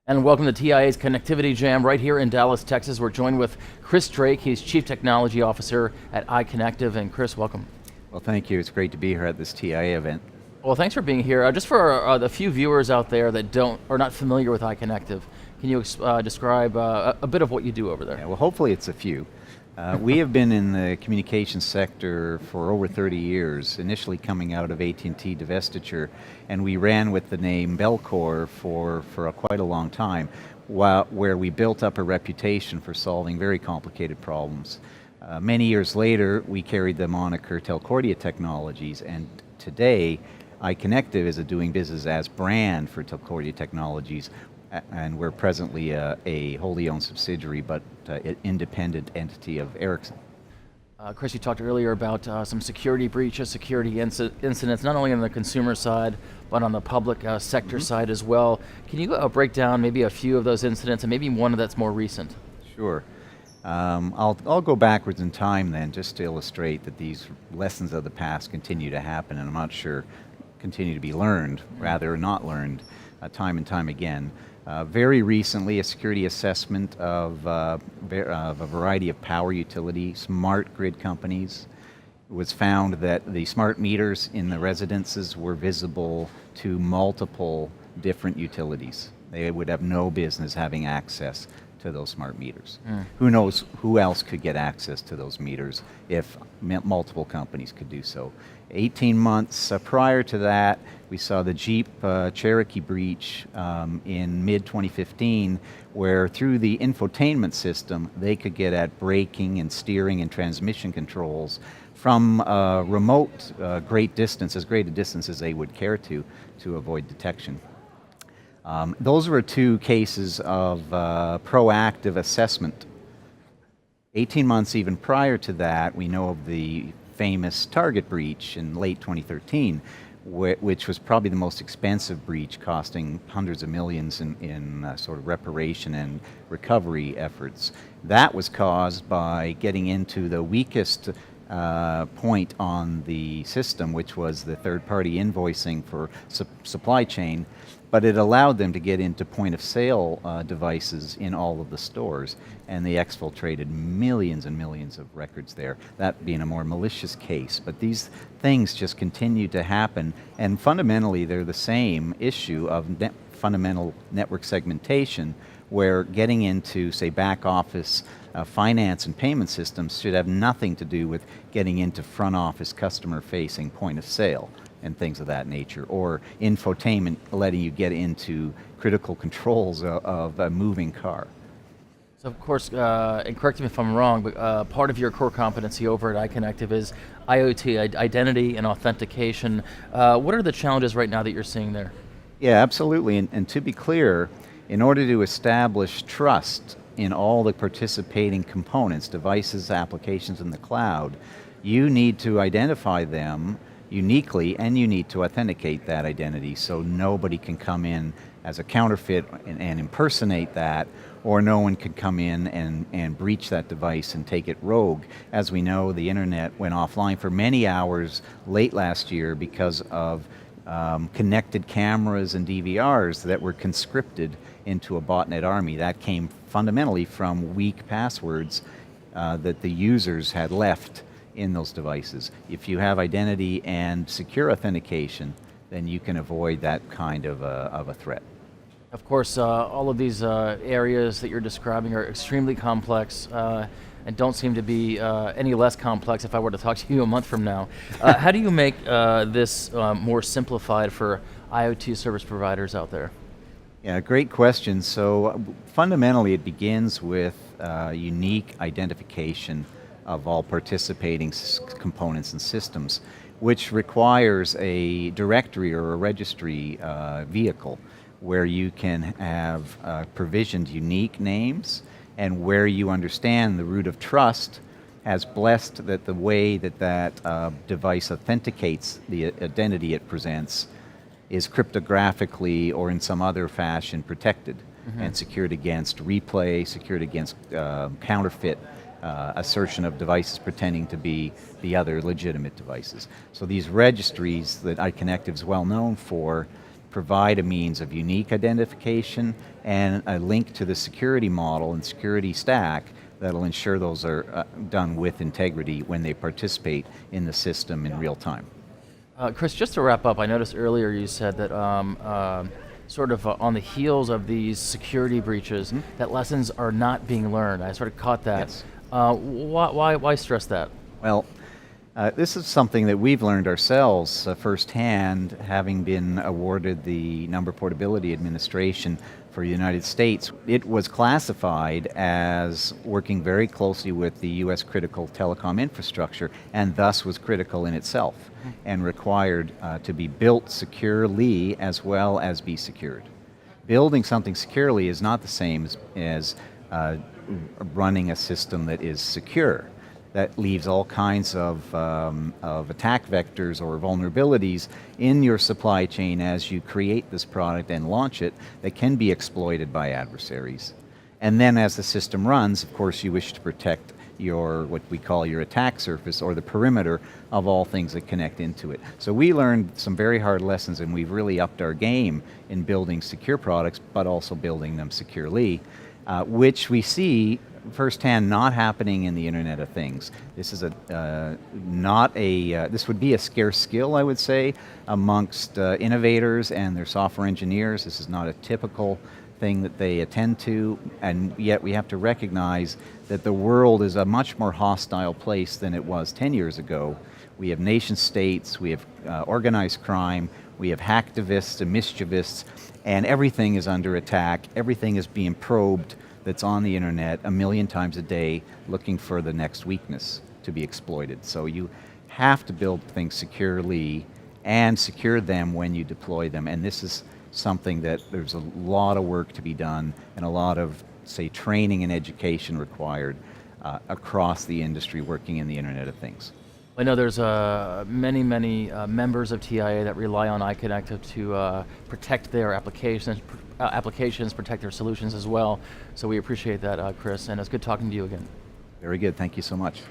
And welcome to TIA's Connectivity Jam right here in Dallas, Texas. We're joined with Chris Drake. He's Chief Technology Officer at iconectiv. And Chris, welcome. Well, thank you. It's great to be here at this TIA event. Well, thanks for being here. Just for the few viewers out there that are not familiar with iconectiv, can you describe a bit of what you do over there? Yeah, well, hopefully it's a few. We have been in the communications sector for over 30 years, initially coming out of AT&T divestiture, and we ran with the name Bellcore for quite a long time, where we built up a reputation for solving very complicated problems. Many years later, we carried the moniker Telcordia Technologies, and today, iconectiv is doing business as brand for Telcordia Technologies, and we're presently a wholly owned subsidiary, but independent entity of Ericsson. Chris, you talked earlier about some security breaches, security incidents, not only on the consumer side, but on the public sector side as well. Can you break down maybe a few of those incidents and maybe one that's more recent? Sure. I'll go backwards in time then, just to illustrate that these lessons of the past continue to happen, and I'm not sure continue to be learned, rather not learned, time and time again. Very recently, a security assessment of a variety of power utility, smart grid companies. It was found that the smart meters in the residences were visible to multiple different utilities. They would have no business having access to those smart meters. Who knows who else could get access to those meters if multiple companies could do so. 18 months prior to that, we saw the Jeep Cherokee breach in mid-2015, where through the infotainment system, they could get at braking and steering and transmission controls from remote, great a distance as they would care to avoid detection. Those were two cases of proactive assessment. 18 months even prior to that, we know of the famous Target breach in late 2013, which was probably the most expensive breach, costing hundreds of millions in sort of reparation and recovery efforts. That was caused by getting into the weakest point on the system, which was the third-party invoicing for supply chain, but it allowed them to get into point-of-sale devices in all of the stores, and they exfiltrated millions and millions of records there, that being a more malicious case. But these things just continue to happen, and fundamentally they're the same issue of fundamental network segmentation, where getting into, say, back office finance and payment systems should have nothing to do with getting into front office customer-facing point of sale and things of that nature, or infotainment letting you get into critical controls of a moving car. So of course, and correct me if I'm wrong, but part of your core competency over at iconectiv is IoT, identity and authentication. What are the challenges right now that you're seeing there? Yeah, absolutely, and to be clear, in order to establish trust in all the participating components, devices, applications in the cloud, you need to identify them uniquely, and you need to authenticate that identity so nobody can come in as a counterfeit and impersonate that, or no one can come in and breach that device and take it rogue. As we know, the internet went offline for many hours late last year because of connected cameras and DVRs that were conscripted into a botnet army. That came fundamentally from weak passwords that the users had left in those devices. If you have identity and secure authentication, then you can avoid that kind of a threat. Of course, all of these areas that you're describing are extremely complex and don't seem to be any less complex if I were to talk to you a month from now. How do you make this more simplified for IoT service providers out there? Yeah, great question. So fundamentally it begins with unique identification of all participating components and systems, which requires a directory or a registry vehicle where you can have provisioned unique names, and where you understand the root of trust has blessed that the way that device authenticates the identity it presents is cryptographically or in some other fashion protected and secured against replay, secured against counterfeit assertion of devices pretending to be the other legitimate devices. So these registries that iconectiv is well known for provide a means of unique identification and a link to the security model and security stack that'll ensure those are done with integrity when they participate in the system in real time. Chris, just to wrap up, I noticed earlier you said that sort of on the heels of these security breaches, that lessons are not being learned. I sort of caught that. Yes. Why stress that? Well, this is something that we've learned ourselves firsthand, having been awarded the Number Portability Administration for the United States. It was classified as working very closely with the U.S. critical telecom infrastructure, and thus was critical in itself, and required to be built securely as well as be secured. Building something securely is not the same as running a system that is secure. That leaves all kinds of attack vectors or vulnerabilities in your supply chain as you create this product and launch it that can be exploited by adversaries. And then as the system runs, of course, you wish to protect your, what we call your attack surface, or the perimeter of all things that connect into it. So we learned some very hard lessons, and we've really upped our game in building secure products, but also building them securely, which we see firsthand not happening in the Internet of Things. This is this would be a scarce skill, I would say, amongst innovators and their software engineers. This is not a typical thing that they attend to, and yet we have to recognize that the world is a much more hostile place than it was 10 years ago. We have nation states, we have organized crime, we have hacktivists and mischievists, and everything is under attack, everything is being probed that's on the internet a million times a day, looking for the next weakness to be exploited. So you have to build things securely and secure them when you deploy them, and this is something that there's a lot of work to be done and a lot of, say, training and education required across the industry working in the Internet of Things. I know there's many members of TIA that rely on iconectiv to protect their applications, protect their solutions as well. So we appreciate that, Chris, and it's good talking to you again. Very good, thank you so much.